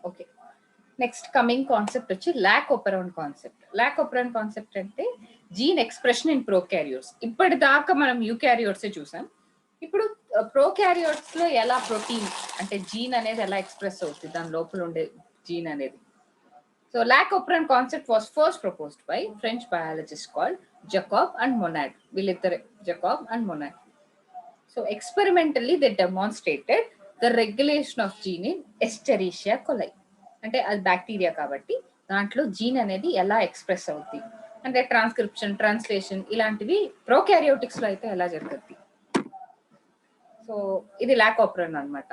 Okay. Next coming concept వచ్చి lac operon concept. Lac operon concept అంటే gene expression in prokaryotes. ఇప్పటిదాకా మనం యూకారియోట్సే చూసాం. ఇప్పుడు ప్రోకారియోట్స్ లో ఎలా ప్రోటీన్ అంటే జీన్ అనేది ఎలా ఎక్స్ప్రెస్ అవుతుంది, దాని లోపల ఉండే జీన్ అనేది. So lac operon concept was first proposed by French biologist called Jacob and Monod. వీళ్ళిద్దరే, Jacob and Monod. So experimentally they demonstrated the regulation of gene in Escherichia coli. అంటే అది బ్యాక్టీరియా కాబట్టి దాంట్లో జీన్ అనేది ఎలా express అవుతుంది అంటే transcription, translation ఇలాంటివి ప్రోకారియోటిక్స్ లో అయితే ఎలా జరుగుతుంది. సో ఇది లాక్ ఓపెరాన్ అనమాట.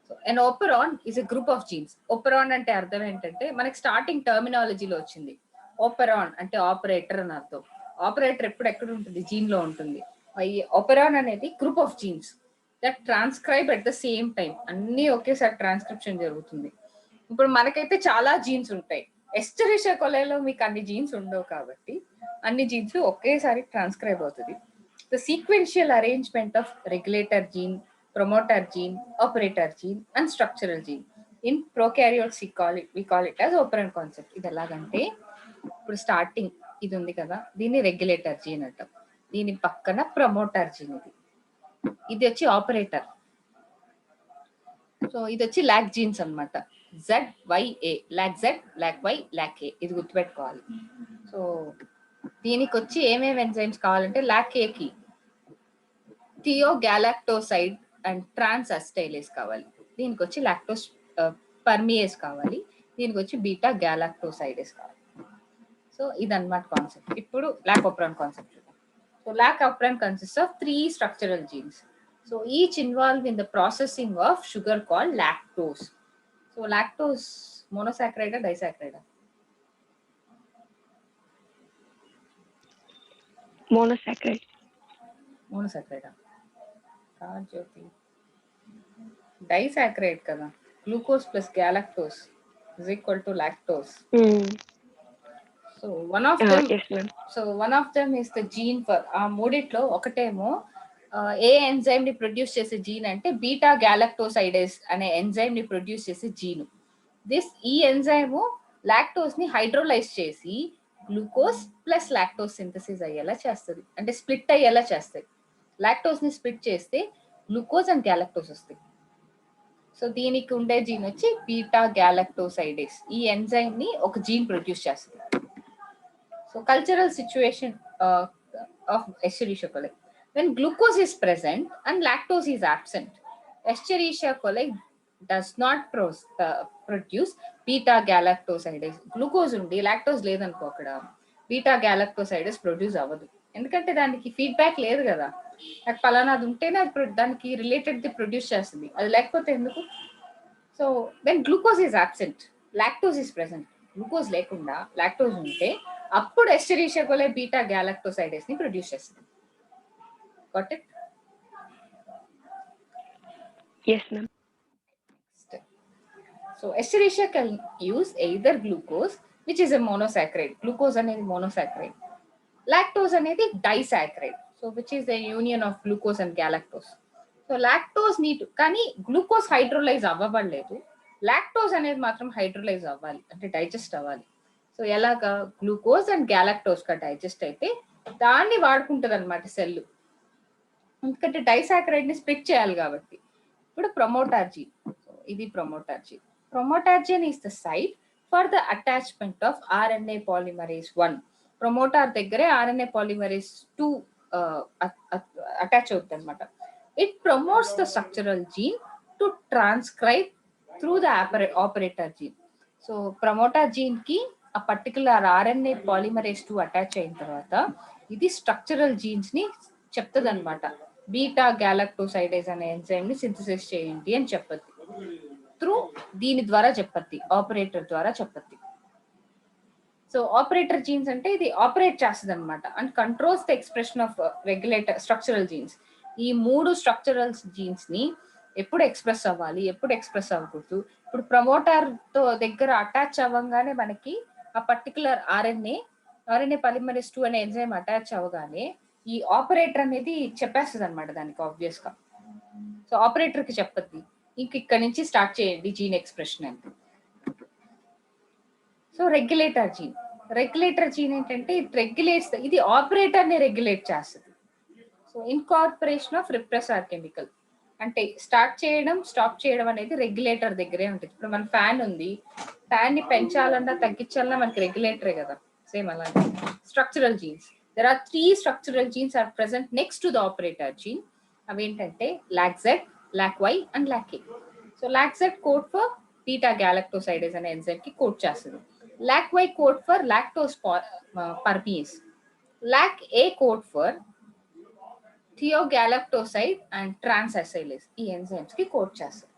So and operon is a group of jeans. Operon అంటే అర్థం ఏంటంటే మనకి స్టార్టింగ్ టర్మినాలజీలో వచ్చింది. ఓపెరాన్ అంటే ఆపరేటర్ అని అర్థం. ఆపరేటర్ ఎప్పుడు ఎక్కడ ఉంటుంది, జీన్ లో ఉంటుంది. ఈ ఓపెరాన్ అనేది group of jeans that transcribe at the same time. అన్ని ఒకేసారి ట్రాన్స్క్రిప్షన్ జరుగుతుంది. ఇప్పుడు మనకైతే చాలా జీన్స్ ఉంటాయి. ఎస్టరిషియా కొలైలో మీకు అన్ని జీన్స్ ఉండవు కాబట్టి అన్ని జీన్స్ ఒకేసారి ట్రాన్స్క్రైబ్ అవుతుంది. The sequential arrangement of regulator gene, promoter gene, operator gene and structural gene in prokaryotes we call it as operon concept. ఇది ఎలాగంటే ఇప్పుడు స్టార్టింగ్ ఇది ఉంది కదా, దీన్ని రెగ్యులేటర్ జీన్ అంటాం. దీని పక్కన ప్రమోటర్ జీన్, ఇది వచ్చి ఆపరేటర్. సో ఇది వచ్చి లాక్ జీన్స్ అనమాట. ZYA, lac Z, lac Y, lac A, ఇది గుర్తుపెట్టుకోవాలి. సో దీనికి వచ్చి ఏమేమి ఎంజైమ్స్ కావాలంటే లాక్ ఏకి థియోగాలాక్టోసైడ్ అండ్ ట్రాన్స్ అస్టైలేస్ కావాలి. దీనికి వచ్చి లాక్టోస్ పర్మియేస్ కావాలి. దీనికి వచ్చి బీటా గ్యాలాక్టోసైడేస్ కావాలి. సో ఇదన్నమాట కాన్సెప్ట్. ఇప్పుడు lac operon concept. So lac operon consists of 3 structural genes. So each involved in the processing of sugar called lactose. So lactose monosaccharide or disaccharide? Monosaccharide. Monosaccharide. Jyoti. Disaccharide kada. Glucose plus galactose is equal to lactose. So one of them, yes, ma'am. So one of them is the gene for ఆ మూడిట్లో ఒకటేమో ఏ enzyme ని produce చేసే gene అంటే beta galactosidase అనే enzyme ని produce చేసే gene. ఈ ఎంజైమ్ లాక్టోస్ ని హైడ్రోలైజ్ చేసి గ్లూకోజ్ ప్లస్ లాక్టోస్ సింథసిస్ అయ్యేలా చేస్తుంది, అంటే స్ప్లిట్ అయ్యేలా చేస్తుంది. లాక్టోస్ ని స్ప్లిట్ చేస్తే గ్లూకోజ్ అండ్ గ్యాలక్టోస్ వస్తాయి. సో దీనికి ఉండే జీన్ వచ్చి బీటా గ్యాలక్టోసైడేస్. ఈ ఎంజైమ్ ని ఒక జీన్ ప్రొడ్యూస్ చేస్తుంది. So cultural situation of Escherichia coli. When glucose is present and lactose is absent, Escherichia coli does not produce beta galactosidase. Glucose undi lactose ledanko akkada beta galactosidase produce avadu. ఎందుకంటే దానికి feedback లేదు కదా, నాకు పలానాది ఉంటేనే అది దానికి రిలేటెడ్ది produce చేస్తుంది, అది లేకపోతే ఎందుకు. So when glucose is absent, lactose is present. Glucose లేకుండా లాక్టోజ్ ఉంటే అప్పుడు ఎస్టెరిషియా కోలై బీటా గ్యాలక్టోసైడేస్ ని ప్రొడ్యూస్ చేస్తుంది. Got it? Yes, ma'am. So Escherichia can use either glucose, which is a monosaccharide. Glucose అనేది monosaccharide. Lactose అనేది disaccharide. So which is the union of glucose and galactose. So lactose need కానీ glucose hydrolyse అవ్వబడలేదు, lactose అనేది మాత్రం hydrolyse అవ్వాలి, అంటే digest అవ్వాలి. So ఎలాగా, glucose and గ్యాలక్టోస్ గా డైజెస్ట్ అయితే దాన్ని వాడుకుంటుంది అనమాట సెల్, ఎందుకంటే డైసాక్రైడ్ ని స్ప్లిట్ చేయాలి కాబట్టి. ఇప్పుడు ప్రమోటర్ జీన్, ఇది promoter gene. Promoter gene is the site for the attachment of RNA polymerase 1. Promoter దగ్గరే RNA పాలిమరేస్ 2 అటాచ్ అవుతుంది అనమాట. It promotes the structural gene to transcribe through the operator gene. So promoter gene కి ఆ particular RNA polymerase 2 attach అయిన తర్వాత ఇది structural genes ని చెప్తుంది అనమాట. బీటా గ్యాలక్టోసైడేస్ అనే ఎంజైమ్ ని సింథసిస్ చేయండి అని చెప్పద్ది. త్రూ దీని ద్వారా చెప్పద్ది, ఆపరేటర్ ద్వారా చెప్పద్ది. సో ఆపరేటర్ జీన్స్ అంటే ఇది ఆపరేట్ చేస్తుంది అనమాట and controls the expression of regulator structural jeans. ఈ 3 స్ట్రక్చరల్ జీన్స్ ని ఎప్పుడు ఎక్స్ప్రెస్ అవ్వాలి, ఎప్పుడు ఎక్స్ప్రెస్ అవ్వకూడదు. ఇప్పుడు ప్రమోటర్ తో దగ్గర అటాచ్ అవ్వగానే మనకి ఆ పర్టికులర్ RNA పాలిమరేస్ 2 అనే ఎంజైమ్ అటాచ్ అవ్వగానే ఈ ఆపరేటర్ అనేది చెప్పేస్తుంది అనమాట దానికి ఆబ్వియస్ గా. సో ఆపరేటర్ కి చెప్పద్ది ఇంక ఇక్కడ నుంచి స్టార్ట్ చేయండి జీన్ ఎక్స్ప్రెషన్ అంటే. సో రెగ్యులేటర్ జీన్ ఏంటంటే ఇట్ రెగ్యులేట్స్, ఇది ఆపరేటర్ ని రెగ్యులేట్ చేస్తుంది. So incorporation of repressor chemical అంటే స్టార్ట్ చేయడం స్టాప్ చేయడం అనేది రెగ్యులేటర్ దగ్గరే ఉంటుంది. ఇప్పుడు మన ఫ్యాన్ ఉంది, ఫ్యాన్ ని పెంచాలన్నా తగ్గించాలన్నా మనకి రెగ్యులేటరే కదా. సేమ్ అలాగే structural genes, there are 3 structural genes are present next to the operator gene. అవేంటంటే LAC-Z, LAC-Y and LAC-A. So LAC-Z code for beta galactosidase అనే ఎంజైమ్ కి కోడ్ చేస్తుంది. LAC-Y code for lactose permease. LAC-A code for thiogalactoside and transacylase, ఈ enzymes కి code చేస్తారు.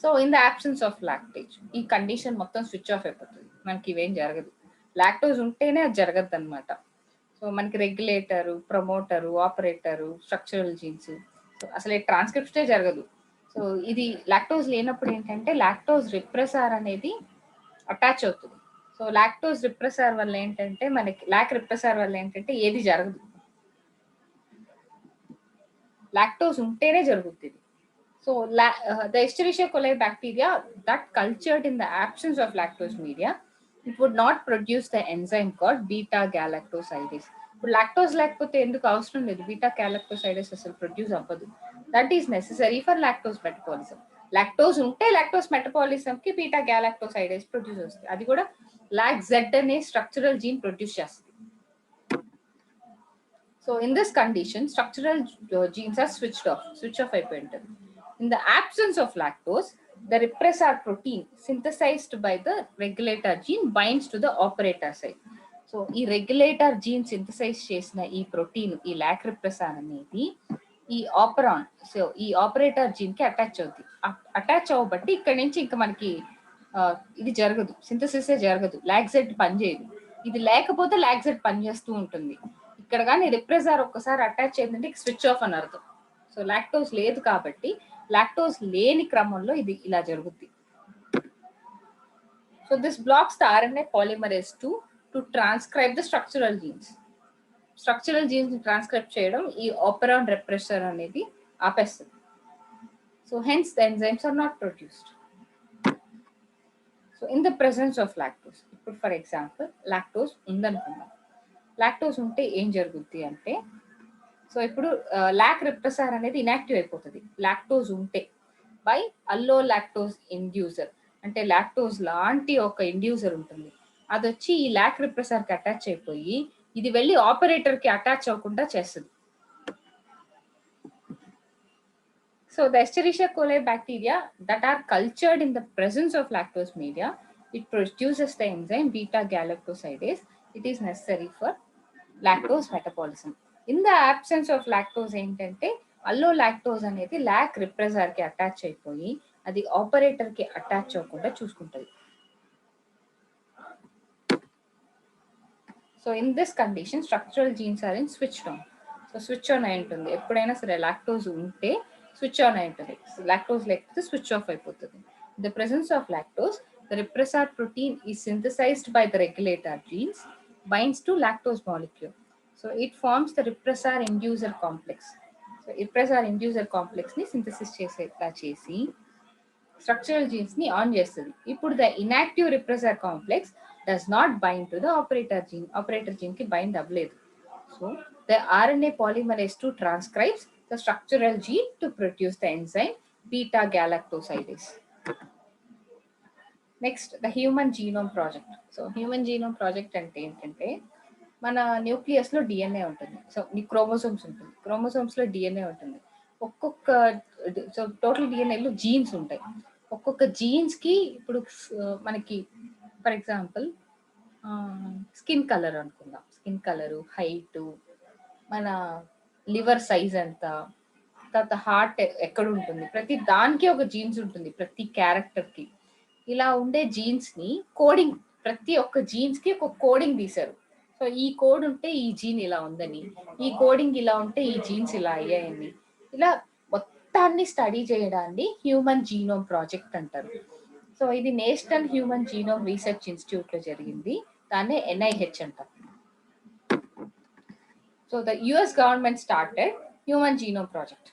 So in the absence of lactase ఈ condition మొత్తం switch off అయిపోతుంది, మనకి ఇవేం జరగదు. లాక్టోజ్ ఉంటేనే అది జరగదు అనమాట. సో మనకి regulator, promoter, operator, structural jeans, so అసలు ట్రాన్స్క్రిప్షనే జరగదు. సో ఇది లాక్టోజ్ లేనప్పుడు ఏంటంటే లాక్టోజ్ రిప్రెసర్ అనేది అటాచ్ అవుతుంది. సో లాక్టోజ్ రిప్రెసర్ వల్ల ఏంటంటే మనకి రిప్రెసర్ వల్ల ఏంటంటే ఏది జరగదు, లాక్టోజ్ ఉంటేనే జరుగుతుంది. So the Escherichia coli bacteria that cultured in the absence of lactose media, it would not produce the enzyme called beta galactosidase. ఇప్పుడు లాక్టోజ్ లేకపోతే ఎందుకు అవసరం లేదు, బీటా గ్యాలక్టోసైడేస్ అసలు ప్రొడ్యూస్ అవ్వదు. That is necessary for lactose metabolism. Lactose ఉంటే lactose metabolism కి beta గ్యాలక్టోసైడేస్ produce వస్తుంది. అది కూడా LAC-Z అనే స్ట్రక్చరల్ జీన్ ప్రొడ్యూస్ చేస్తుంది. So in this condition structural genes are switch off అయిపోయి ఉంటుంది. In the absence of lactose, the repressor protein synthesized by the regulator gene binds to the operator site. So, ఈ regulator gene synthesize చేసిన ఈ protein, ఈ lock repressor అనేది ఈ ఆపరాన్, so ఈ operator gene కి అటాచ్ అవుతుంది. అటాచ్ అవ్వబట్టి ఇక్కడ నుంచి ఇంకా మనకి ఇది జరగదు, సింథసిస్ జరగదు, LAC-Z పనిచేయదు. ఇది లేకపోతే LAC-Z పనిచేస్తూ ఉంటుంది. ఇక్కడ కానీ రిప్రెసర్ ఒక్కసారి అటాచ్ అయిందంటే స్విచ్ ఆఫ్ అని అర్థం. సో లాక్టోజ్ లేదు కాబట్టి లాక్టోజ్ లేని క్రమంలో ఇది ఇలా జరుగుద్ది. So this blocks the RNA polymerase 2 to transcribe the structural genes. Structural genes ని ట్రాన్స్క్రైబ్ చేయడం ఈ ఆపరాన్ రెప్రెసర్ అనేది ఆపేస్తుంది. So hence the enzymes are not produced. So in the presence of lactose, ఇప్పుడు ఫర్ ఎగ్జాంపుల్ లాక్టోజ్ ఉందనుకుందాం. Lactose ఉంటే ఏం జరుగుద్ది అంటే, సో ఇప్పుడు లాక్ రిప్రెసర్ అనేది ఇనాక్టివ్ అయిపోతుంది లాక్టోజ్ ఉంటే, బై అల్లో లాక్టోజ్ ఇండ్యూసర్. అంటే లాక్టోజ్ లాంటి ఒక ఇండ్యూసర్ ఉంటుంది, అది వచ్చి ఈ లాక్ రిప్రెసర్ కి అటాచ్ అయిపోయి ఇది వెళ్ళి ఆపరేటర్ కి అటాచ్ అవ్వకుండా చేస్తుంది. So the Escherichia coli bacteria that are cultured in the presence of lactose media, it produces the enzyme beta galactosidase. It is necessary for lactose metabolism. In the absence of lactose ఏంటంటే అల్లో lactose అనేది lock repressor కి attach అయిపోయి అది operator కి attach అవ్వకుండా చూసుకుంటుంది. So in this condition structural genes are in switch on. So switch on అయి ఉంటుంది, ఎప్పుడైనా సరే లాక్టోజ్ ఉంటే స్విచ్ ఆన్ అయి ఉంటుంది, లాక్టోజ్ లేకపోతే స్విచ్ ఆఫ్ అయిపోతుంది. In the presence of lactose the repressor protein is synthesised by the regulator jeans, binds to lactose molecule. So it forms the repressor inducer complex. So repressor inducer complex ni synthesis చేసి structural genes ni on చేస్తుంది. ఇప్పుడు the inactive repressor complex does not bind to the operator gene కి bind అవ్వలేదు. So the RNA polymerase 2 transcribes the structural gene to produce the enzyme beta galactosidase. Next, the human genome project. So human genome project అంటే ఏంటంటే, మన nucleus లో DNA ఉంటుంది, so నీ chromosomes ఉంటుంది, chromosomes లో డిఎన్ఏ ఉంటుంది. ఒక్కొక్క సో టోటల్ డిఎన్ఏలో జీన్స్ ఉంటాయి. ఒక్కొక్క జీన్స్ కి ఇప్పుడు మనకి ఫర్ ఎగ్జాంపుల్ స్కిన్ కలర్ అనుకుందాం, స్కిన్ కలరు, హైట్, మన లివర్ సైజ్ ఎంత, తర్వాత హార్ట్ ఎక్కడ ఉంటుంది, ప్రతి దానికి ఒక జీన్స్ ఉంటుంది, ప్రతి క్యారెక్టర్ కి. ఇలా ఉండే జీన్స్ ని కోడింగ్, ప్రతి ఒక్క జీన్స్ కి ఒక కోడింగ్ తీశారు. సో ఈ కోడ్ ఉంటే ఈ జీన్ ఇలా ఉందని, ఈ కోడింగ్ ఇలా ఉంటే ఈ జీన్స్ ఇలా అయ్యాయని, ఇలా మొత్తాన్ని స్టడీ చేయడాన్ని హ్యూమన్ జీనోమ్ ప్రాజెక్ట్ అంటారు. సో ఇది national human genome research institute లో జరిగింది, దాన్ని NIH అంటారు. So the US government started human genome project.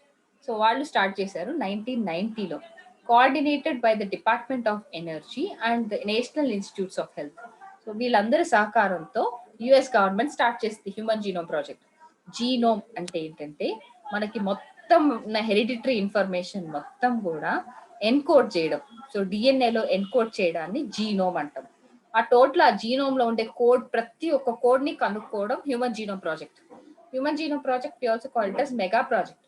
So వాళ్ళు స్టార్ట్ చేశారు 1990లో. Coordinated by the department of energy and the national institutes of health. So వీళ్ళందరి సహకారంతో యుఎస్ గవర్నమెంట్ స్టార్ట్ చేసింది హ్యూమన్ జీనోమ్ ప్రాజెక్ట్. జీనోమ్ అంటే ఏంటంటే మనకి మొత్తం ఉన్న హెరిడిటరీ ఇన్ఫర్మేషన్ మొత్తం కూడా ఎన్కోడ్ చేయడం. సో డిఎన్ఏలో ఎన్కోడ్ చేయడాన్ని జీనోమ్ అంటాం. ఆ జీనోమ్ లో ఉండే కోడ్, ప్రతి ఒక్క కోడ్ ని కనుక్కోవడం human genome project. Human genome project also called as mega project.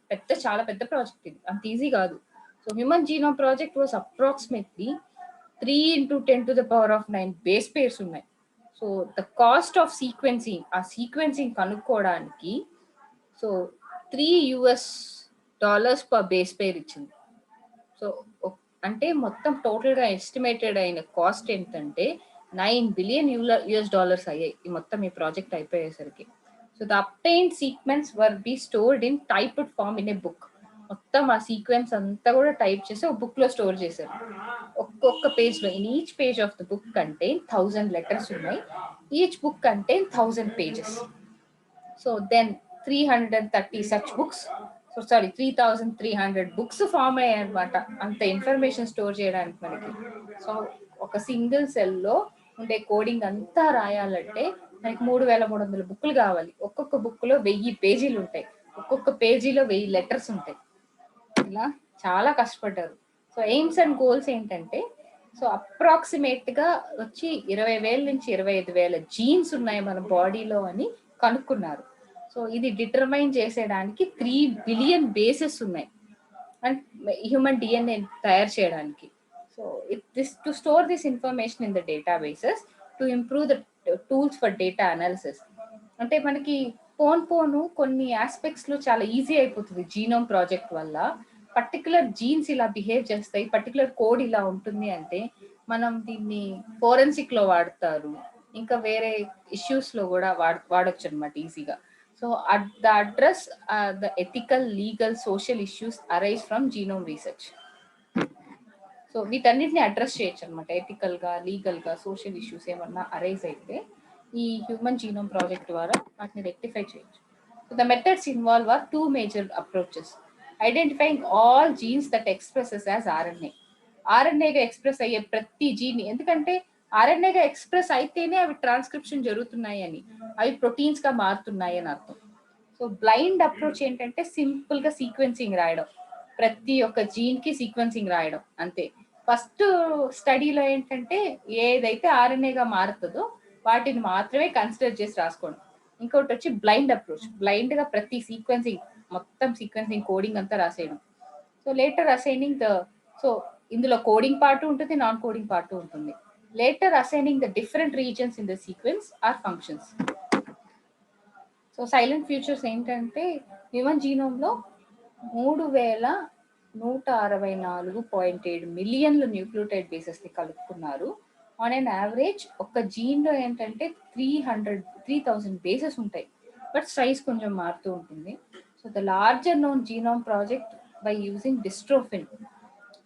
చాలా పెద్ద ప్రాజెక్ట్ ఇది, అంత ఈజీ కాదు. So human genome project was approximately 3 into 10⁻⁹ base pairs ఉన్నాయి. So the cost of sequencing, ఆ సీక్వెన్సింగ్ కనుక్కోవడానికి సో $3 per బేస్ పేర్ ఇచ్చింది. సో అంటే మొత్తం టోటల్ గా ఎస్టిమేటెడ్ అయిన కాస్ట్ ఏంటంటే $9 billion అయ్యాయి ఈ మొత్తం ఈ ప్రాజెక్ట్ అయిపోయేసరికి. So the obtained sequence were be stored in typed form in a book. మొత్తం ఆ సీక్వెన్స్ అంతా కూడా టైప్ చేసి ఒక బుక్ లో స్టోర్ చేశారు. ఒక్కొక్క పేజ్ లో, in each page of the book contain 1000 letters ఉన్నాయి. Each book contain 1000 pages. So then 330 such books, 3,300 books form అయ్యాయి అనమాట, అంత ఇన్ఫర్మేషన్ స్టోర్ చేయడానికి మనకి. సో ఒక సింగిల్ సెల్ లో ఉండే కోడింగ్ అంతా రాయాలంటే మనకి 3,300 బుక్లు కావాలి. ఒక్కొక్క బుక్ లో 1000 పేజీలు ఉంటాయి, ఒక్కొక్క పేజీలో 1000 లెటర్స్ ఉంటాయి. ఇలా చాలా కష్టపడ్డారు. సో ఎయిమ్స్ అండ్ గోల్స్ ఏంటంటే, సో అప్రాక్సిమేట్ గా వచ్చి 20,000 నుంచి 25,000 జీన్స్ ఉన్నాయి మన బాడీలో అని కనుక్కున్నారు. సో ఇది డిటర్మైన్ చేసేయడానికి 3 బిలియన్ బేసెస్ ఉన్నాయి అండ్ హ్యూమన్ డిఎన్ఏ తయారు చేయడానికి. So to store this information in the data bases to improve the tools for data analysis. అంటే మనకి పోను కొన్ని ఆస్పెక్ట్స్ లో చాలా ఈజీ అయిపోతుంది జీనోమ్ ప్రాజెక్ట్ వల్ల. పర్టికులర్ జీన్స్ ఇలా బిహేవ్ చేస్తాయి, పర్టికులర్ కోడ్ ఇలా ఉంటుంది అంటే మనం దీన్ని ఫోరెన్సిక్ లో వాడతారు, ఇంకా వేరే ఇష్యూస్ లో కూడా వాడొచ్చు అనమాట ఈజీగా. So the address the ethical, legal, social issues arise from genome research. So వీటన్నిటిని అడ్రస్ చేయొచ్చు అనమాట. ఎథికల్ గా, లీగల్ గా, సోషల్ ఇష్యూస్ ఏమన్నా అరైజ్ అయితే ఈ హ్యూమన్ జీనోమ్ ప్రాజెక్ట్ ద్వారా వాటిని రెక్టిఫై చేయొచ్చు. So the methods involve are 2 major approaches. Identifying all genes that expresses as RNA. ఆర్ఎన్ఏగా ఎక్స్ప్రెస్ అయ్యే ప్రతి జీన్, ఎందుకంటే ఆర్ఎన్ఏగా ఎక్స్ప్రెస్ అయితేనే అవి ట్రాన్స్క్రిప్షన్ జరుగుతున్నాయి అని, అవి ప్రోటీన్స్ గా మారుతున్నాయి అని అర్థం. సో బ్లైండ్ అప్రోచ్ ఏంటంటే సింపుల్ గా సీక్వెన్సింగ్ రాయడం, ప్రతి ఒక్క జీన్ కి సీక్వెన్సింగ్ రాయడం అంతే. ఫస్ట్ స్టడీలో ఏంటంటే ఏదైతే ఆర్ఎన్ఏగా మారుతుందో వాటిని మాత్రమే కన్సిడర్ చేసి రాసుకోవడం. ఇంకోటి వచ్చి బ్లైండ్ అప్రోచ్, బ్లైండ్ గా ప్రతి సీక్వెన్సింగ్, మొత్తం సీక్వెన్సింగ్ కోడింగ్ అంతా రాసేయడం. So later assigning the, so ఇందులో కోడింగ్ పార్ట్ ఉంటుంది, నాన్ కోడింగ్ పార్ట్ ఉంటుంది. Later assigning the different regions in the sequence or functions. So salient features ఏంటంటే హ్యూమన్ జీనోమ్ లో 3,164.7 మిలియన్ల న్యూక్లియోటైడ్ బేసెస్ ని కలుపుకున్నారు. ఆన్ అన్ యావరేజ్ ఒక జీన్ లో ఏంటంటే 3,000 బేసెస్ ఉంటాయి, బట్ సైజ్ కొంచెం మారుతూ ఉంటుంది. So the larger known genome project by using dystrophin.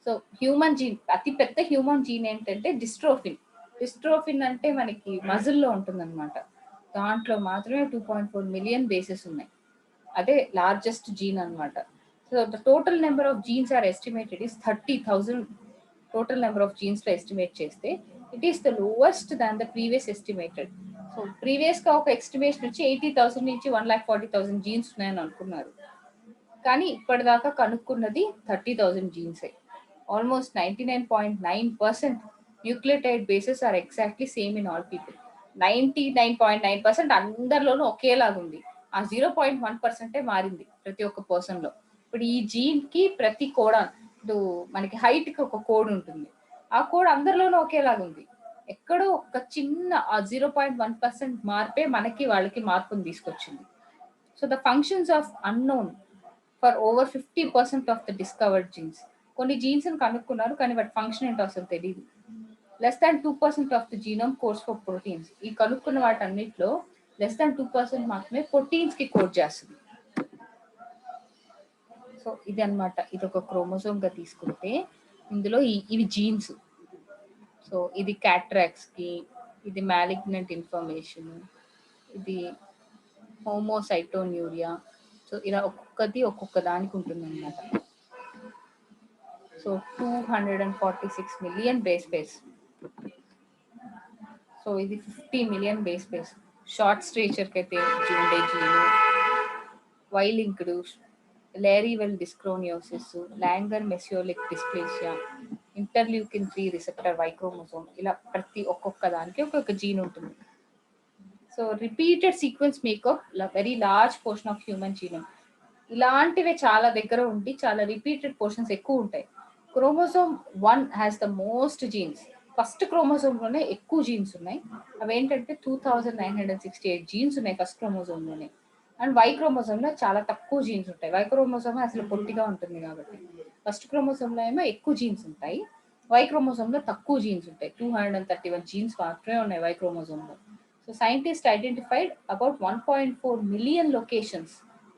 So human gene, అతి పెద్ద హ్యూమన్ జీన్ ఏంటంటే డిస్ట్రోఫిన్. డిస్ట్రోఫిన్ అంటే మనకి మజిల్లో ఉంటుంది అనమాట, దాంట్లో మాత్రమే 2.4 మిలియన్ బేసెస్ ఉన్నాయి. అదే లార్జెస్ట్ జీన్ అనమాట. So the total number of genes are estimated is 30,000. Total number of genes లో ఎస్టిమేట్ చేస్తే it is the lowest than the previous estimated. So previous గా ఒక ఎస్టిమేషన్ వచ్చి 80,000 నుంచి 1,40,000 జీన్స్ ఉన్నాయని అనుకున్నారు, కానీ ఇప్పటిదాకా కనుక్కున్నది 30,000 genes. Almost 99.9% nucleotide bases are exactly same in all people. 99.9% అందరిలోనూ ఒకేలాగుంది. ఆ 0.1% మారింది ప్రతి ఒక్క పర్సన్ లో. ఇప్పుడు ఈ జీన్ కి ప్రతి కోడాన్, ఇప్పుడు మనకి హైట్ కి ఒక కోడ్ ఉంటుంది, ఆ కోడ్ అందరిలోనూ ఒకేలాగుంది. ఎక్కడో ఒక చిన్న ఆ 0.1% మార్పే మనకి వాళ్ళకి మార్పుని తీసుకొచ్చింది. So the functions of unknown for over 50% of the discovered jeans. కొన్ని జీన్స్ ని కనుక్కున్నారు కానీ వాటి ఫంక్షన్ ఏంటో అసలు తెలియదు. Less than 2% of the genome codes for proteins. ఈ కనుక్కున్న వాటన్నిటిలో లెస్ దాన్ 2% మాత్రమే ప్రోటీన్స్ కి కోడ్ చేస్తుంది. సో ఇది అన్నమాట, ఇది ఒక క్రోమోజోమ్ గా తీసుకుంటే ఇందులో ఇవి జీన్స్. సో ఇది క్యాట్రాక్స్ కి, ఇది మ్యాలిగ్నెంట్ ఇన్ఫర్మేషన్, ఇది హోమోసైటోన్యూరియా. సో ఇలా ఒక్కొక్కది ఒక్కొక్క దానికి ఉంటుంది అనమాట. So 246 million base pairs. So ఇది 50 మిలియన్ బేస్ పేర్స్. షార్ట్ స్ట్రేచర్కి అయితే ఉండే gene, Y linked, Leri Weill dyschondrosteosis, Langer mesomelic dysplasia, interleukin 3 receptor Y chromosome, ఇలా ప్రతి ఒక్కొక్క దానికి ఒక్కొక్క జీన్ ఉంటుంది. So repeated sequence makeup very large portion of human genome. ఇలాంటివి చాలా దగ్గర ఉండి చాలా రిపీటెడ్ పోర్షన్స్ ఎక్కువ ఉంటాయి. Chromosome 1 has the most genes. First క్రోమోసోమ్లోనే ఎక్కువ జీన్స్ ఉన్నాయి. అవి ఏంటంటే 2968 జీన్స్ ఉన్నాయి ఫస్ట్ క్రోమోసోమ్లోనే. అండ్ వై క్రోమోసోమ్లో చాలా తక్కువ జీన్స్ ఉంటాయి. వై క్రోమోసోమ్ అసలు పొట్టిగా ఉంటుంది కాబట్టి. ఫస్ట్ క్రోమోసోమ్లో ఏమో ఎక్కువ జీన్స్ ఉంటాయి, వై క్రోమోసోమ్లో తక్కువ జీన్స్ ఉంటాయి. 231 జీన్స్ మాత్రమే ఉన్నాయి why క్రోమోసోమ్లో. So scientists identified about 1.4 million locations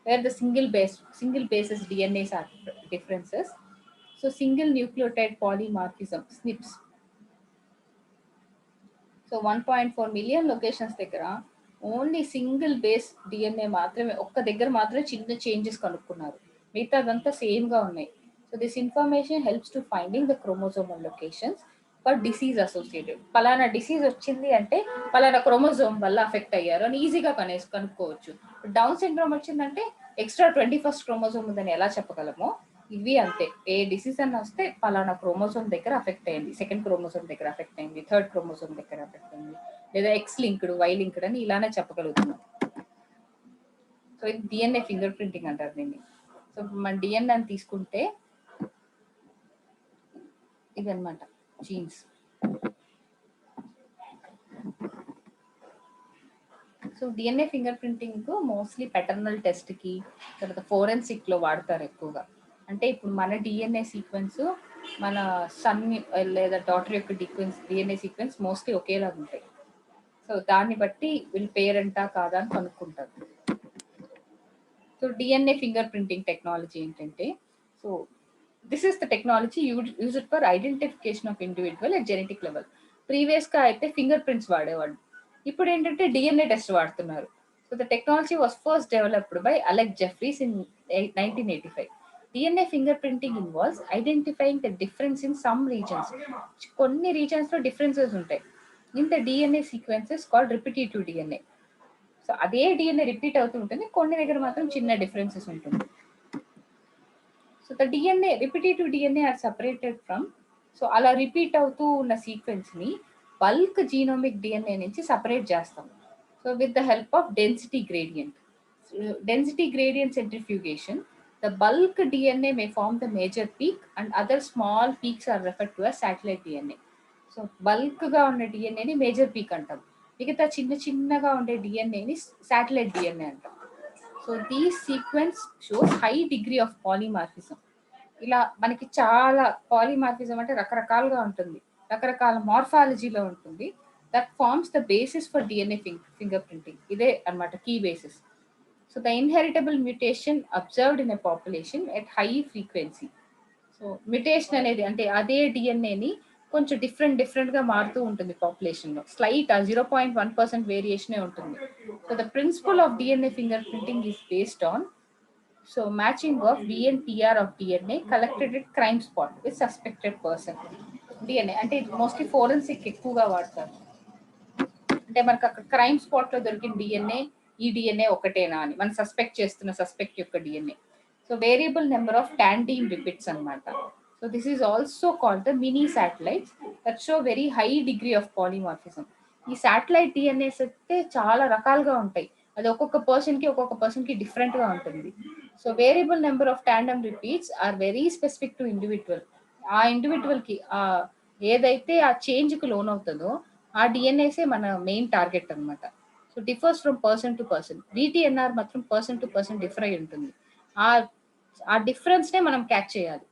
where the single bases DNAs are differences. So single nucleotide polymorphism SNPs. So 1.4 million locations దగ్గర ఓన్లీ సింగిల్ బేస్ డిఎన్ఏ మాత్రమే ఒక్క దగ్గర మాత్రమే చిన్న చేంజెస్ కనుక్కున్నారు. మిగతా అదంతా సేమ్గా ఉన్నాయి. So this information helps to finding the chromosomal locations but disease associated. పలానా డిసీజ్ వచ్చింది అంటే పలానా క్రోమోజోమ్ వల్ల అఫెక్ట్ అయ్యారు అని ఈజీగా కనుక్కోవచ్చు. డౌన్ సిండ్రోమ్ వచ్చిందంటే ఎక్స్ట్రా 21st క్రోమోజోమ్ ఉందని ఎలా చెప్పగలమో, ఇవి అంతే. ఏ డిసీజ్ అని వస్తే పలానా క్రోమోజోమ్ దగ్గర అఫెక్ట్ అయింది, సెకండ్ క్రోమోజోమ్ దగ్గర అఫెక్ట్ అయింది, థర్డ్ క్రోమోజోమ్ దగ్గర అఫెక్ట్ అయింది, లేదా ఎక్స్ లింక్డ్, వై లింక్డ్ అని ఇలానే చెప్పగలుగుతున్నాం. సో ఇది డిఎన్ఏ ఫింగర్ ప్రింటింగ్ అంటారు దీన్ని. సో మన డిఎన్ఏ అని తీసుకుంటే ఇదన్నమాట jeans. So DNA finger printing mostly paternal టెస్ట్కి, తర్వాత ఫోరెన్సిక్లో వాడతారు ఎక్కువగా. అంటే ఇప్పుడు మన డిఎన్ఏ సీక్వెన్స్ మన సన్ లేదా డాటర్ యొక్క డిఎన్ఏ సీక్వెన్స్ మోస్ట్లీ ఒకేలాగా ఉంటాయి. సో దాన్ని బట్టి వీళ్ళు పేరెంటా కాదా అని కనుక్కుంటారు. So DNA finger printing technology ఏంటంటే, so this is the technology used for identification of individual at genetic level. ప్రీవియస్గా అయితే ఫింగర్ ప్రింట్స్ వాడేవాళ్ళు, ఇప్పుడు ఏంటంటే డిఎన్ఏ టెస్ట్ వాడుతున్నారు. So the technology was first developed by Alex Jeffreys in 1985. DNA finger printing involves identifying the difference in some regions. కొన్ని regions లో differences ఉంటాయి. In the DNA sequences called repetitive DNA. So అదే DNA repeat అవుతూ ఉంటుంది, కొన్ని దగ్గర మాత్రం చిన్న డిఫరెన్సెస్ ఉంటుంది. So the DNA repetitive DNA are separated from, so అలా రిపీట్ అవుతూ ఉన్న సీక్వెన్స్ని బల్క్ జీనోమిక్ డిఎన్ఏ నుంచి సపరేట్ చేస్తాం. So with the help of density gradient. Density gradient centrifugation, the bulk DNA may form the major peak and other small peaks are referred to as satellite DNA. So బల్క్గా ఉన్న డిఎన్ఏని major peak అంటాం, మిగతా చిన్నగా ఉండే డిఎన్ఏని satellite DNA అంటాం. So these sequence shows high degree of polymorphism. ఇలా మనకి చాలా పాలిమార్ఫిజం అంటే రకరకాలుగా ఉంటుంది, రకరకాల మార్ఫాలజీలో ఉంటుంది. That forms the basis for DNA finger printing. ఇదే అన్నమాట key basis. So the inheritable mutation observed in a population at high frequency. So mutation అనేది అంటే అదే డిఎన్ఏని కొంచెం డిఫరెంట్గా మారుతూ ఉంటుంది పాపులేషన్లో. స్లైట్ 0.1% వేరియేషనే ఉంటుంది. So the principle of DNA finger printing is based on so matching of VNTR of DNA collected at crime spot with suspected person. DNA అంటే ఇది మోస్ట్లీ ఫోరెన్సిక్ ఎక్కువగా వాడతారు. అంటే మనకు అక్కడ క్రైమ్ స్పాట్లో దొరికిన డిఎన్ఏ ఈ డిఎన్ఏ ఒకటేనా అని మనం సస్పెక్ట్ యొక్క DNA. So variable number of tandem repeats అనమాట. So this is also called the mini satellites that show very high degree of polymorphism. ఈ శాటిలైట్ డిఎన్ఏస్ అయితే చాలా రకాలుగా ఉంటాయి, అది ఒక్కొక్క పర్సన్కి డిఫరెంట్గా ఉంటుంది. So variable number of tandem repeats are very specific to individual. ఆ ఇండివిజువల్కి ఏదైతే ఆ చేంజ్కి లోన్ అవుతుందో ఆ డిఎన్ఏసే మన మెయిన్ టార్గెట్ అనమాట. So differs from person to person. డిటిఎన్ఆర్ మాత్రం పర్సన్ టు పర్సన్ డిఫర్ అయి ఉంటుంది. ఆ డిఫరెన్స్నే మనం క్యాచ్ చేయాలి.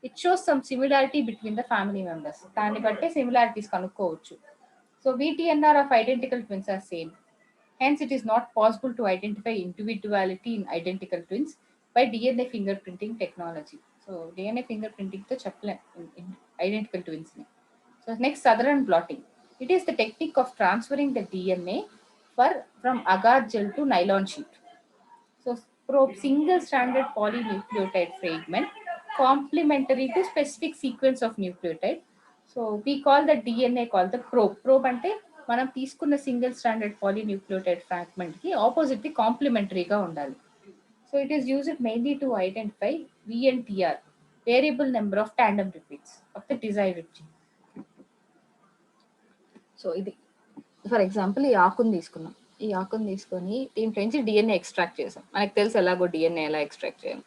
It shows some similarity between the family members, దాన్ని బట్టే సిమిలారిటీస్ కనుక్కోవచ్చు. సో విటిఎన్ఆర్ of identical twins are same. Hence it is not possible to identify individuality in identical twins by DNA finger printing technology. So DNA finger ప్రింటింగ్తో చెప్పలేం identical ట్విన్స్ని. So next southern blotting. It is the technique of transferring the DNA from agar gel to nylon sheet. So probe single stranded polynucleotide fragment complementary to specific sequence of nucleotide. So we call the DNA called the probe. Probe అంటే మనం తీసుకున్న single standard polynucleotide fragment కి opposite the కాంప్లిమెంటరీగా ఉండాలి. So it is used mainly to identify VNTR, variable number of tandem repeats of the desired gene. So ఇది for example ఈ ఆకుని తీసుకున్నాం. ఈ ఆకుని తీసుకొని దీంట్లో నుంచి డిఎన్ఏ ఎక్స్ట్రాక్ట్ చేసాం. మనకు తెలుసు ఎలాగో డిఎన్ఏ ఎలా ఎక్స్ట్రాక్ట్ చేయాలి.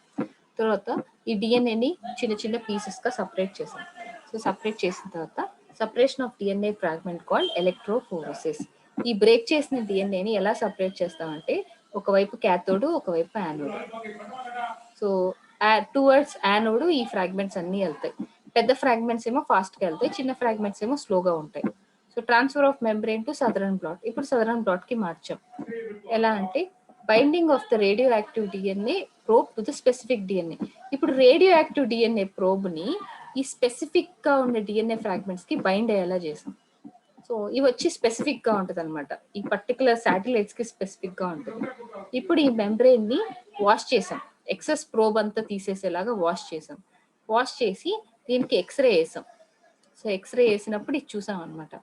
తర్వాత ఈ డిఎన్ఏని చిన్న చిన్న పీసెస్గా సపరేట్ చేసాం. సో సపరేట్ చేసిన తర్వాత separation of DNA fragment called electrophoresis. ఈ బ్రేక్ చేసిన డిఎన్ఏని ఎలా సపరేట్ చేస్తామంటే ఒకవైపు క్యాథోడ్, ఒకవైపు యానోడ్. సో టువర్డ్స్ యానోడ్ ఈ ఫ్రాగ్మెంట్స్ అన్నీ వెళ్తాయి. పెద్ద ఫ్రాగ్మెంట్స్ ఏమో ఫాస్ట్గా వెళ్తాయి, చిన్న ఫ్రాగ్మెంట్స్ ఏమో స్లోగా ఉంటాయి. So transfer of membrane to southern blot. ఇప్పుడు సదరన్ బ్లాట్ కి మార్చాం. ఎలా అంటే binding of the radio active DNA probe to the specific DNA. ఇప్పుడు రేడియో యాక్టివ్ డిఎన్ఏ ప్రోబ్ ని ఈ స్పెసిఫిక్ గా ఉన్న డిఎన్ఏ ఫ్రాగ్మెంట్స్ కి బైండ్ అయ్యేలా చేసాం. సో ఇవి వచ్చి స్పెసిఫిక్ గా ఉంటుంది అనమాట. ఈ పర్టికులర్ శాటిలైట్స్ కి స్పెసిఫిక్ గా ఉంటుంది. ఇప్పుడు ఈ మెంబ్రెయిన్ ని వాష్ చేసాం. ఎక్సెస్ ప్రోబ్ అంతా తీసేసేలాగా వాష్ చేసాం. వాష్ చేసి దీనికి ఎక్స్రే వేసాం. సో ఎక్స్రే వేసినప్పుడు ఇది చూసాం అనమాట.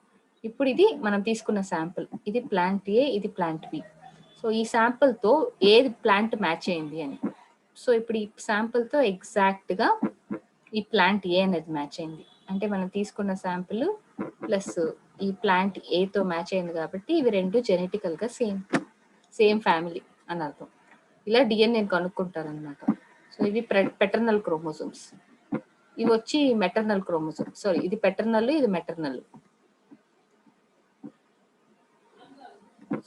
ఇప్పుడు ఇది మనం తీసుకున్న శాంపుల్. ఇది ప్లాంట్ ఏ, ఇది ప్లాంట్ బి. సో ఈ శాంపుల్తో ఏది ప్లాంట్ మ్యాచ్ అయింది అని. సో ఇప్పుడు ఈ శాంపుల్తో ఎగ్జాక్ట్గా ఈ ప్లాంట్ ఏ అనేది మ్యాచ్ అయింది. అంటే మనం తీసుకున్న శాంపుల్ ప్లస్ ఈ ప్లాంట్ ఏతో మ్యాచ్ అయింది కాబట్టి ఇవి రెండు జెనెటికల్గా సేమ్ ఫ్యామిలీ అని అర్థం. ఇలా డిఎన్ఏ కనుక్కుంటారనమాట. సో ఇవి పెటర్నల్ క్రోమోజోమ్స్. ఇవి వచ్చి మెటర్నల్ క్రోమోజోమ్. సారీ, ఇది పెటర్నల్, ఇది మెటర్నల్.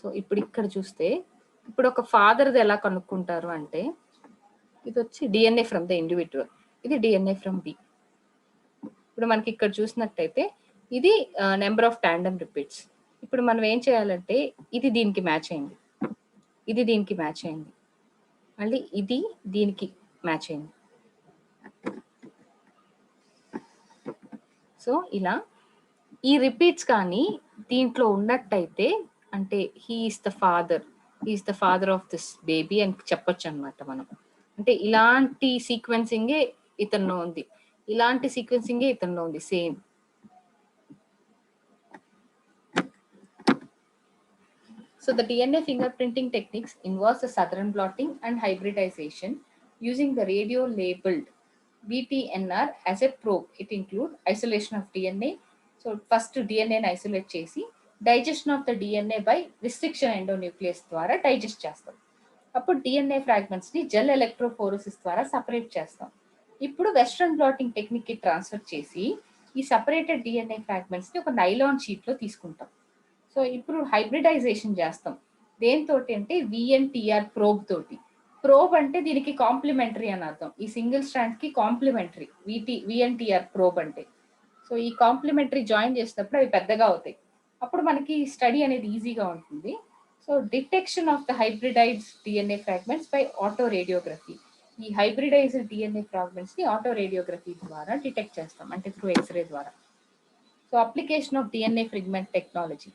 సో ఇప్పుడు ఇక్కడ చూస్తే ఇప్పుడు ఒక ఫాదర్ది ఎలా కనుక్కుంటారు అంటే ఇది వచ్చి డిఎన్ఏ ఫ్రమ్ ద ఇండివిజువల్, ఇది డిఎన్ఏ ఫ్రమ్ బి. ఇప్పుడు మనకి ఇక్కడ చూసినట్టయితే ఇది నెంబర్ ఆఫ్ టాండమ్ రిపీట్స్. ఇప్పుడు మనం ఏం చేయాలంటే ఇది దీనికి మ్యాచ్ అయింది, ఇది దీనికి మ్యాచ్ అయింది, మళ్ళీ ఇది దీనికి మ్యాచ్ అయింది. సో ఇలా ఈ రిపీట్స్ కానీ దీంట్లో ఉన్నట్టయితే అంటే he is the father of this baby అని చెప్పొచ్చు అనమాట మనం. అంటే ఇలాంటి సీక్వెన్సింగే ఇతనిలో ఉంది, ఇలాంటి సీక్వెన్సింగే ఇతనిలో ఉంది same. So the DNA fingerprinting techniques involves the Southern blotting and hybridization using the radio labeled VTNR as a probe. It includes isolation of DNA. So first DNA ని isolate చేసి digestion of the DNA by restriction endonuclease ద్వారా digest చేస్తాం. అప్పుడు DNA fragments ని gel ఎలక్ట్రోఫోరెసిస్ ద్వారా separate చేస్తాం. ఇప్పుడు western blotting technique కి ట్రాన్స్ఫర్ చేసి ఈ సపరేటెడ్ DNA ఫ్రాగ్మెంట్స్ ని ఒక నైలాన్ షీట్ లో తీసుకుంటాం. సో ఇప్పుడు హైబ్రిడైజేషన్ చేస్తాం. దేనితోటి అంటే VNTR ప్రోబ్ తోటి. ప్రోబ్ అంటే దీనికి కాంప్లిమెంటరీ అని అర్థం. ఈ సింగిల్ స్ట్రాండ్ కి కాంప్లిమెంటరీ VNTR ప్రోబ్ అంటే. సో ఈ కాంప్లిమెంటరీ జాయిన్ చేసినప్పుడు అవి పెద్దగా అవుతాయి. అప్పుడు మనకి స్టడీ అనేది ఈజీగా ఉంటుంది. So detection of the hybridized DNA fragments by autoradiography. ఈ హైబ్రిడైజ్డ్ DNA ఫ్రాగ్మెంట్స్ ని ఆటో రేడియోగ్రఫీ ద్వారా డిటెక్ట్ చేస్తాం, అంటే త్రూ ఎక్స్రే ద్వారా. So application of DNA fragment technology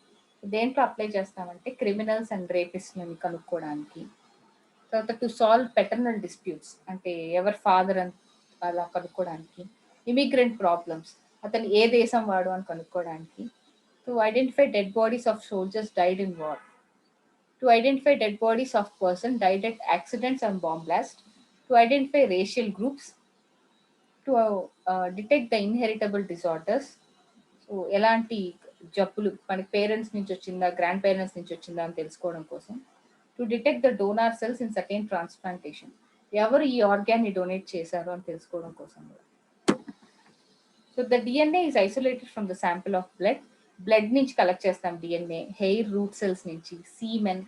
దేంట్లో అప్లై చేస్తామంటే క్రిమినల్స్ అండ్ రేపిస్ట్లని కనుక్కోవడానికి, తర్వాత టు సాల్వ్ పెటర్నల్ డిస్ప్యూట్స్ అంటే ఎవరు ఫాదర్ అని అలా కనుక్కోవడానికి, ఇమిగ్రెంట్ ప్రాబ్లమ్స్ అతను ఏ దేశం వాడు అని కనుక్కోవడానికి, to identify dead bodies of soldiers died in war, to identify dead bodies of person died at accidents and bomb blast, to identify racial groups, to detect the inheritable disorders. So ఎలాంటి జబ్బులు మనకి parents నుంచి వచ్చిందా, grand parents నుంచి వచ్చిందా అని తెలుసుకోవడం కోసం. To detect the donor cells in certain transplantation, ఎవరు ఈ ఆర్గాన్ ని డొనేట్ చేశారు అని తెలుసుకోవడం కోసం. So the DNA is isolated from the sample of blood నుంచి కలెక్ట్ చేస్తాం డిఎన్ఏ, హెయిర్ రూట్ సెల్స్ నుంచి, semen,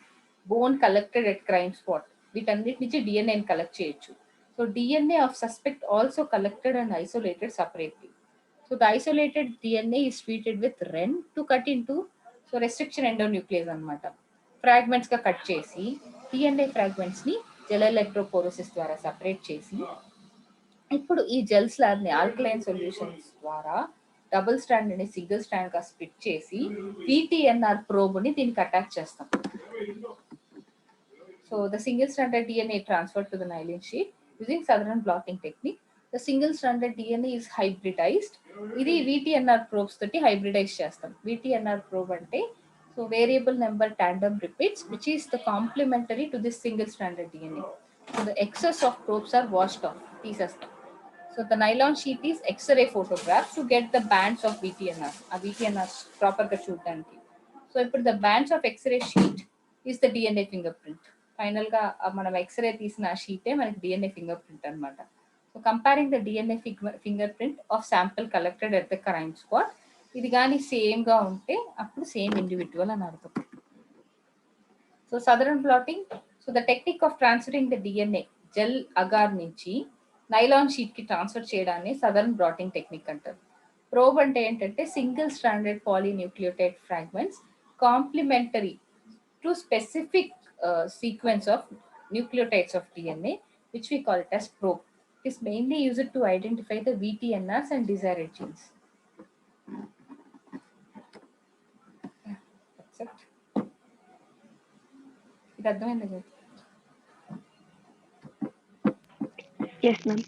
bone collected at crime spot, వీటన్నిటి నుంచి డిఎన్ఏని కలెక్ట్ చేయొచ్చు. So DNA of suspect also collected and isolated separately. So the isolated DNA is treated with REN to cut into restriction endonuclease అన్నమాట. Fragments గా cut చేసి DNA fragments ని gel ఎలక్ట్రోఫోరెసిస్ ద్వారా separate చేసి ఇప్పుడు ఈ జెల్ స్లాబ్ ని ఆల్కలైన్ సొల్యూషన్స్ ద్వారా డబుల్ స్ట్రాండ్ ని సింగిల్ స్ట్రాండ్ గా స్ప్లిట్ చేసి VTNR ప్రోబ్ ని దీనికి అటాచ్ చేస్తాం. So the single stranded DNA transferred to the nylon sheet using Southern blotting technique. the single stranded DNA is hybridized. ఇది VTNR probes తోటి hybridise చేస్తాం. VTNR probe అంటే so variable number tandem repeats which is the complementary to this single stranded DNA. So the excess of probes are washed off, తీసేస్తాం. So the nylon sheet is X-ray photograph to get the bands of VTNR. ఆ VTNR proper గా చూడడానికి. So ఇప్పుడు the bands of X-ray sheet is the DNA fingerprint. Final గా మనం x ray తీసిన షీటే మనకి DNA finger print అనమాట. So comparing the DNA finger print of sample collected at the crime spot, ఇది కానీ సేమ్ గా ఉంటే అప్పుడు సేమ్ ఇండివిజువల్ అని అర్థం. So southern blotting, so the technique of transferring the DNA gel agar నుంచి nylon sheet కి ట్రాన్స్ఫర్ చేయడాన్ని సదరన్ బ్లాటింగ్ టెక్నిక్ అంటారు. ప్రోబ్ అంటే ఏంటంటే single stranded polynucleotide fragments complementary to specific sequence of nucleotides of DNA, which we call it as probe. It is mainly used to identify the VTNRs and desired genes. That's it. ఇది అర్థమైందా? Yes, ma'am.